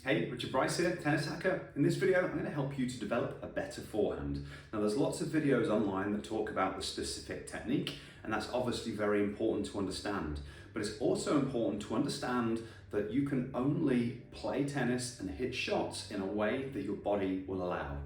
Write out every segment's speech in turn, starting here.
Hey, Richard Bryce here, Tennis Hacker. In this video, I'm going to help you to develop a better forehand. Now, there's lots of videos online that talk about the specific technique, and that's obviously very important to understand. But it's also important to understand that you can only play tennis and hit shots in a way that your body will allow.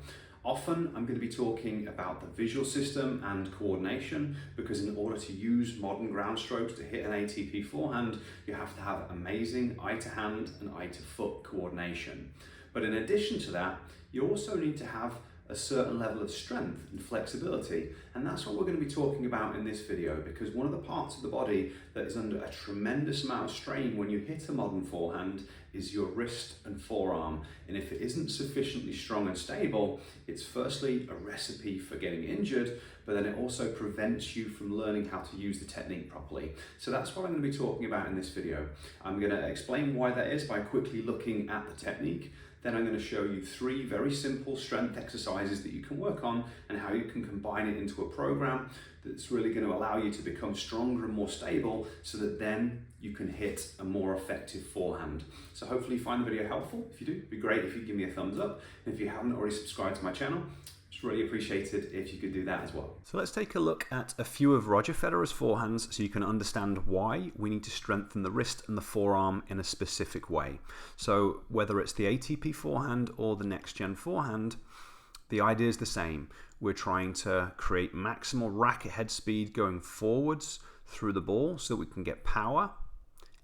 Often I'm going to be talking about the visual system and coordination, because in order to use modern ground strokes to hit an ATP forehand, you have to have amazing eye to hand and eye to foot coordination. But in addition to that, you also need to have a certain level of strength and flexibility, and that's what we're going to be talking about in this video, because one of the parts of the body that is under a tremendous amount of strain when you hit a modern forehand is your wrist and forearm. And if it isn't sufficiently strong and stable, it's firstly a recipe for getting injured, but then it also prevents you from learning how to use the technique properly. So that's what I'm going to be talking about in this video. I'm going to explain why that is by quickly looking at the technique. Then I'm going to show you 3 very simple strength exercises that you can work on and how you can combine it into a program that's really going to allow you to become stronger and more stable, so that then you can hit a more effective forehand. So hopefully you find the video helpful. If you do, it'd be great if you give me a thumbs up. And if you haven't already subscribed to my channel, it's really appreciated if you could do that as well. So let's take a look at a few of Roger Federer's forehands so you can understand why we need to strengthen the wrist and the forearm in a specific way. So whether it's the ATP forehand or the next gen forehand, the idea is the same. We're trying to create maximal racket head speed going forwards through the ball so that we can get power,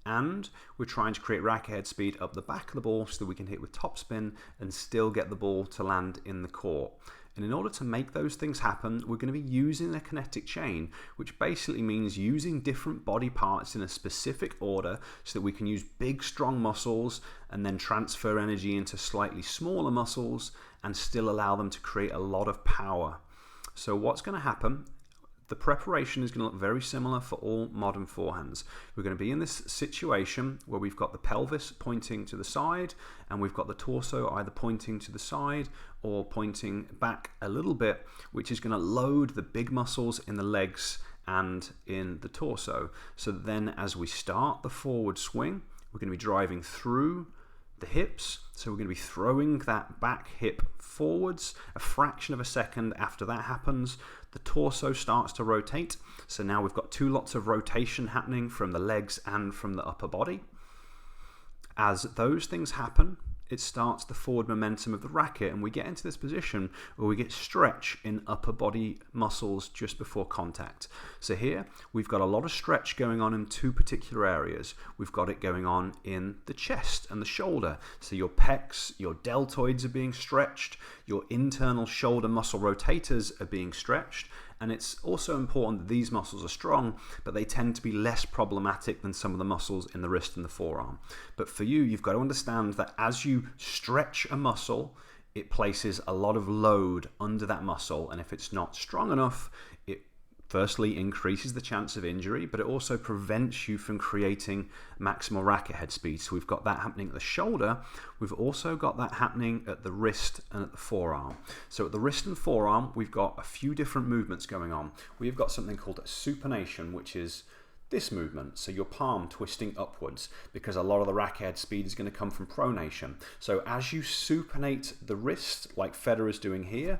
and we're trying to create racket head speed up the back of the ball so that we can hit with topspin and still get the ball to land in the court. And in order to make those things happen, we're going to be using a kinetic chain, which basically means using different body parts in a specific order so that we can use big, strong muscles and then transfer energy into slightly smaller muscles and still allow them to create a lot of power. So what's going to happen? The preparation is going to look very similar for all modern forehands. We're going to be in this situation where we've got the pelvis pointing to the side and we've got the torso either pointing to the side or pointing back a little bit, which is going to load the big muscles in the legs and in the torso. So then as we start the forward swing, we're going to be driving through the hips, so we're going to be throwing that back hip forwards. A fraction of a second after that happens, the torso starts to rotate. So now we've got 2 lots of rotation happening from the legs and from the upper body. As those things happen, it starts the forward momentum of the racket, and we get into this position where we get stretch in upper body muscles just before contact. So here we've got a lot of stretch going on in 2 particular areas. We've got it going on in the chest and the shoulder. So your pecs, your deltoids are being stretched, your internal shoulder muscle rotators are being stretched. And it's also important that these muscles are strong, but they tend to be less problematic than some of the muscles in the wrist and the forearm. But for you, you've got to understand that as you stretch a muscle, it places a lot of load under that muscle. And if it's not strong enough, it firstly increases the chance of injury, but it also prevents you from creating maximal racket head speed. So we've got that happening at the shoulder. We've also got that happening at the wrist and at the forearm. So at the wrist and forearm, we've got a few different movements going on. We've got something called a supination, which is this movement, so your palm twisting upwards, because a lot of the racket head speed is going to come from pronation. So as you supinate the wrist, like Federer's doing here,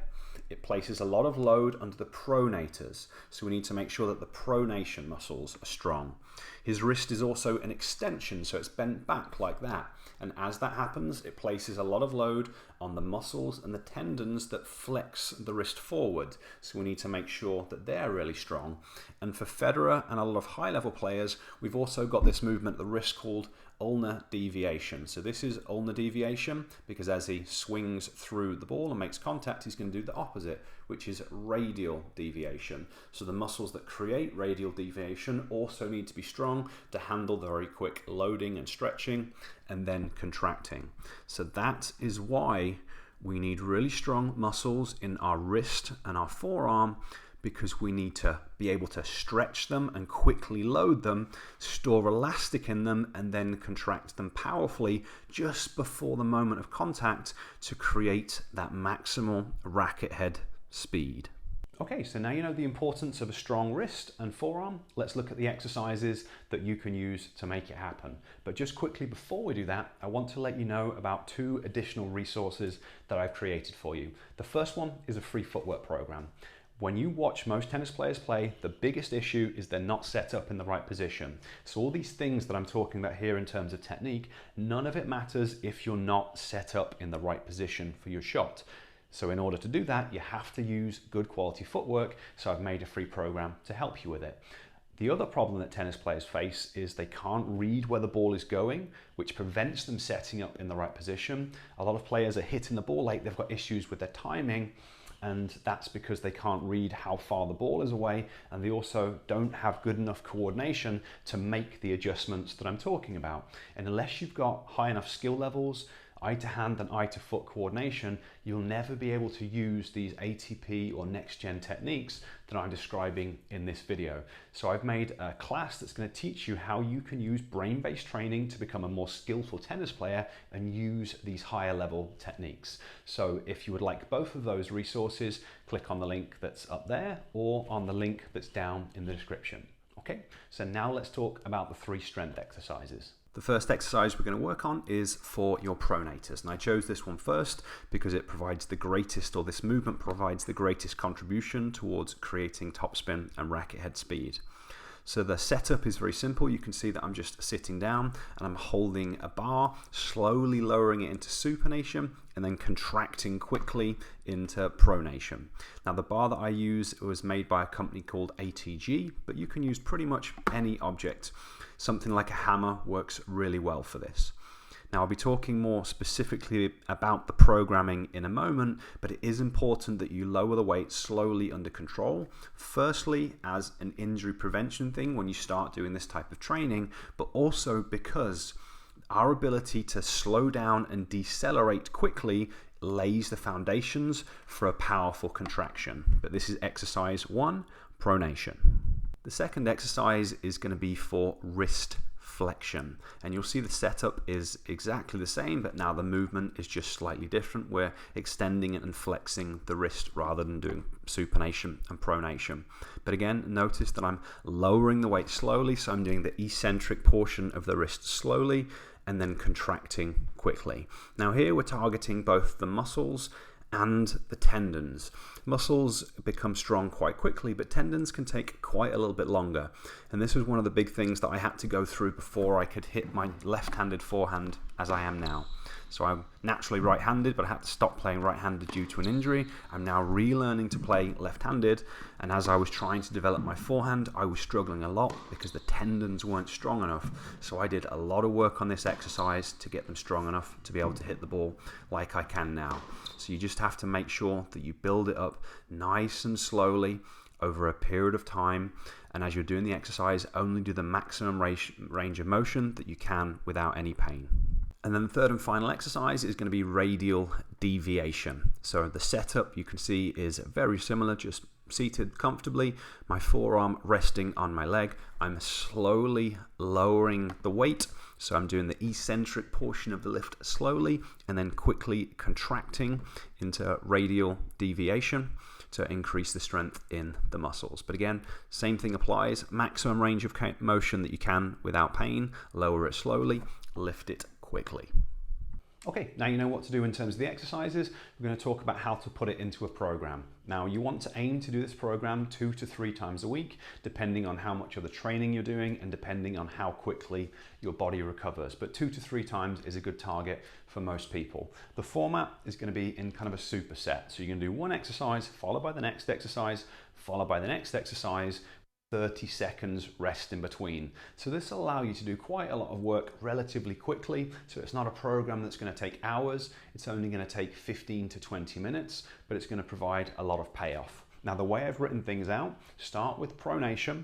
it places a lot of load under the pronators. So we need to make sure that the pronation muscles are strong. His wrist is also an extension, so it's bent back like that. And as that happens, it places a lot of load on the muscles and the tendons that flex the wrist forward. So we need to make sure that they're really strong. And for Federer and a lot of high-level players, we've also got this movement at the wrist called ulnar deviation. So this is ulnar deviation because as he swings through the ball and makes contact, he's going to do the opposite, which is radial deviation. So the muscles that create radial deviation also need to be strong to handle the very quick loading and stretching and then contracting. So that is why we need really strong muscles in our wrist and our forearm, because we need to be able to stretch them and quickly load them, store elastic in them, and then contract them powerfully just before the moment of contact to create that maximal racket head speed. Okay, so now you know the importance of a strong wrist and forearm. Let's look at the exercises that you can use to make it happen. But just quickly before we do that, I want to let you know about 2 additional resources that I've created for you. The first one is a free footwork program. When you watch most tennis players play, the biggest issue is they're not set up in the right position. So all these things that I'm talking about here in terms of technique, none of it matters if you're not set up in the right position for your shot. So in order to do that, you have to use good quality footwork. So I've made a free program to help you with it. The other problem that tennis players face is they can't read where the ball is going, which prevents them setting up in the right position. A lot of players are hitting the ball late, they've got issues with their timing, and that's because they can't read how far the ball is away, and they also don't have good enough coordination to make the adjustments that I'm talking about. And unless you've got high enough skill levels, eye to hand and eye to foot coordination, you'll never be able to use these ATP or next gen techniques that I'm describing in this video. So I've made a class that's going to teach you how you can use brain-based training to become a more skillful tennis player and use these higher level techniques. So if you would like both of those resources, click on the link that's up there or on the link that's down in the description. Okay, so now let's talk about the 3 strength exercises. The first exercise we're going to work on is for your pronators, and I chose this one first because it provides the greatest, or this movement provides the greatest contribution towards creating topspin and racket head speed. So the setup is very simple. You can see that I'm just sitting down and I'm holding a bar, slowly lowering it into supination and then contracting quickly into pronation. Now the bar that I use was made by a company called ATG, but you can use pretty much any object. Something like a hammer works really well for this. Now I'll be talking more specifically about the programming in a moment, but it is important that you lower the weight slowly under control. Firstly, as an injury prevention thing when you start doing this type of training, but also because our ability to slow down and decelerate quickly lays the foundations for a powerful contraction. But this is exercise 1, pronation. The second exercise is going to be for wrist flexion, and you'll see the setup is exactly the same, but now the movement is just slightly different. We're extending and flexing the wrist rather than doing supination and pronation. But again, notice that I'm lowering the weight slowly, so I'm doing the eccentric portion of the wrist slowly and then contracting quickly. Now here we're targeting both the muscles and the tendons. Muscles become strong quite quickly, but tendons can take quite a little bit longer. And this was one of the big things that I had to go through before I could hit my left-handed forehand as I am now. So I'm naturally right-handed, but I had to stop playing right-handed due to an injury. I'm now relearning to play left-handed, and as I was trying to develop my forehand, I was struggling a lot because the tendons weren't strong enough. So I did a lot of work on this exercise to get them strong enough to be able to hit the ball like I can now. So you just have to make sure that you build it up nice and slowly over a period of time, and as you're doing the exercise, only do the maximum range of motion that you can without any pain. And then the third and final exercise is going to be radial deviation. So the setup you can see is very similar, just seated comfortably, my forearm resting on my leg. I'm slowly lowering the weight. So I'm doing the eccentric portion of the lift slowly and then quickly contracting into radial deviation to increase the strength in the muscles. But again, same thing applies. Maximum range of motion that you can without pain. Lower it slowly, lift it quickly. Okay, now you know what to do in terms of the exercises. We're going to talk about how to put it into a program. Now you want to aim to do this program 2 to 3 times a week, depending on how much of the training you're doing and depending on how quickly your body recovers. But 2 to 3 times is a good target for most people. The format is going to be in kind of a superset. So you're going to do one exercise, followed by the next exercise, followed by the next exercise, 30 seconds rest in between. So this will allow you to do quite a lot of work relatively quickly. So it's not a program that's going to take hours. It's only going to take 15 to 20 minutes, but it's going to provide a lot of payoff. Now the way I've written things out, start with pronation.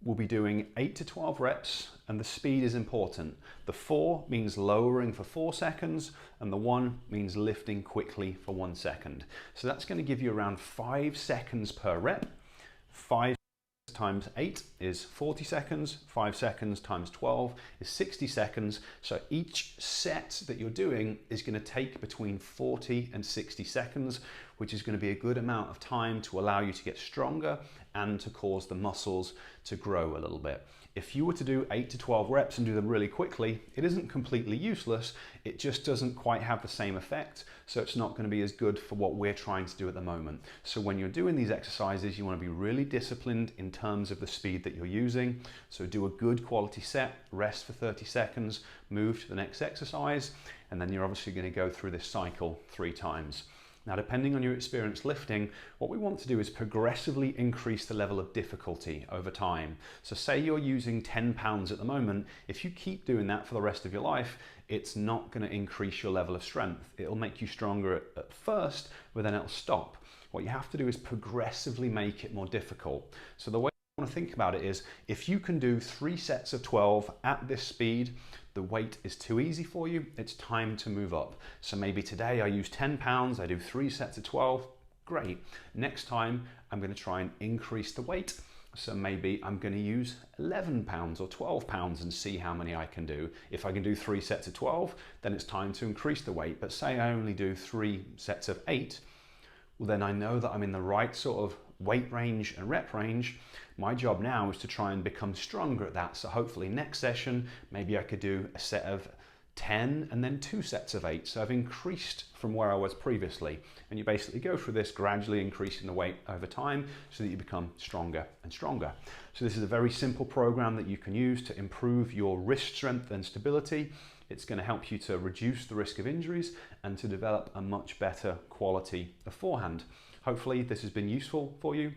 We'll be doing 8 to 12 reps, and the speed is important. The 4 means lowering for 4 seconds, and the 1 means lifting quickly for 1 second. So that's going to give you around 5 seconds per rep, 5 times 8 is 40 seconds, 5 seconds times 12 is 60 seconds. So each set that you're doing is going to take between 40 and 60 seconds, which is going to be a good amount of time to allow you to get stronger and to cause the muscles to grow a little bit. If you were to do 8 to 12 reps and do them really quickly, it isn't completely useless, it just doesn't quite have the same effect, so it's not going to be as good for what we're trying to do at the moment. So when you're doing these exercises, you want to be really disciplined in terms of the speed that you're using. So do a good quality set, rest for 30 seconds, move to the next exercise, and then you're obviously going to go through this cycle 3 times. Now, depending on your experience lifting, what we want to do is progressively increase the level of difficulty over time. So say you're using 10 pounds at the moment, if you keep doing that for the rest of your life, it's not going to increase your level of strength. It'll make you stronger at first, but then it'll stop. What you have to do is progressively make it more difficult. So the way I want to think about it is, if you can do 3 sets of 12 at this speed, the weight is too easy for you, it's time to move up. So maybe today I use 10 pounds, I do 3 sets of 12, great. Next time I'm going to try and increase the weight. So maybe I'm going to use 11 pounds or 12 pounds and see how many I can do. If I can do 3 sets of 12, then it's time to increase the weight. But say I only do 3 sets of 8, well then I know that I'm in the right sort of weight range and rep range. My job now is to try and become stronger at that. So hopefully next session, maybe I could do a set of 10 and then 2 sets of 8. So I've increased from where I was previously. And you basically go through this, gradually increasing the weight over time so that you become stronger and stronger. So this is a very simple program that you can use to improve your wrist strength and stability. It's going to help you to reduce the risk of injuries and to develop a much better quality of forehand. Hopefully this has been useful for you.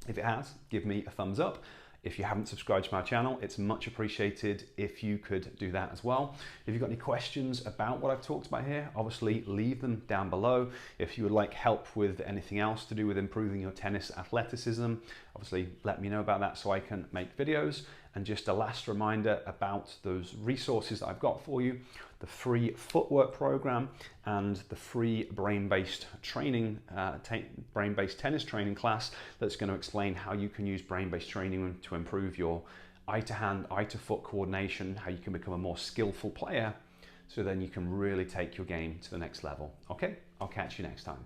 If it has, give me a thumbs up. If you haven't subscribed to my channel, it's much appreciated if you could do that as well. If you've got any questions about what I've talked about here, obviously leave them down below. If you would like help with anything else to do with improving your tennis athleticism, obviously let me know about that so I can make videos. And just a last reminder about those resources that I've got for you: the free footwork program and the free brain-based training, brain-based tennis training class that's going to explain how you can use brain-based training to improve your eye-to-hand, eye-to-foot coordination, how you can become a more skillful player, so then you can really take your game to the next level. Okay, I'll catch you next time.